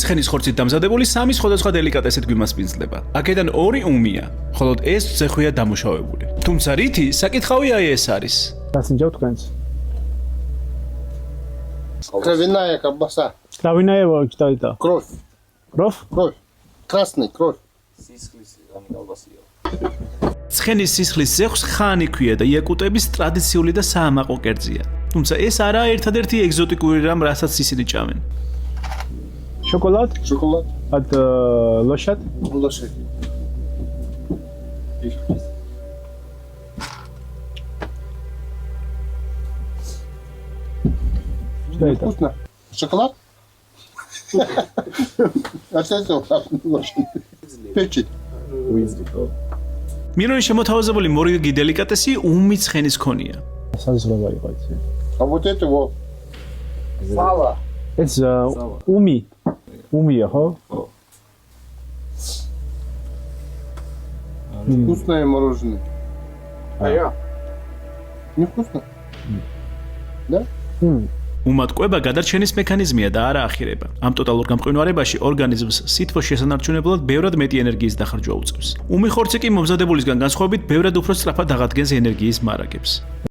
ცხენის ხორცით დამზადებული 3 სხვადასხვა დელიკატესით გვიმასპინძლება. აქედან 2 უმია, ხოლო ეს ზეხვია დამუშავებული. თუმცა რითი, საკითხავი აი ეს არის. დასინჯავ თქვენს. Кровяная колбаса. Кровяная читайте. Кровь. Кровь? Кровь. Красный кровь. ცხენის სისხლის ზეხვს ხანი ქვია და იაკუტების ტრადიციული და საამაყო კერძია. თუმცა ეს არაა ერთადერთი ეგზოტიკური რამ, რასაც ისინი ჭამენ. Шоколад? Шоколад. От лошадь? Лошадь. Что это? Вкусно. Шоколад? А что это? Лошадь. Печень. მირონის შემოთავაზებული მორიგი დელიკატესი უმი ცხენის ქონია. საზრობა იყო იცი. А вот это вот. Сало. ეს უმი. უმია, ხო? Вкусное мороженое. А я? Невкусно? Да? უმატკვება გადარჩენის მექანიზმია და არა ახირება. ამ ტოტალურ გამყინვარებაში ორგანიზმს სითბოს შესანარჩუნებლად ბევრად მეტი ენერგიის დახარჯვა უწევს. უმი ხორცი კი მომზადებულისგან განსხვავებით ბევრად უფრო სწრაფად აღადგენს ენერგიის მარაგებს.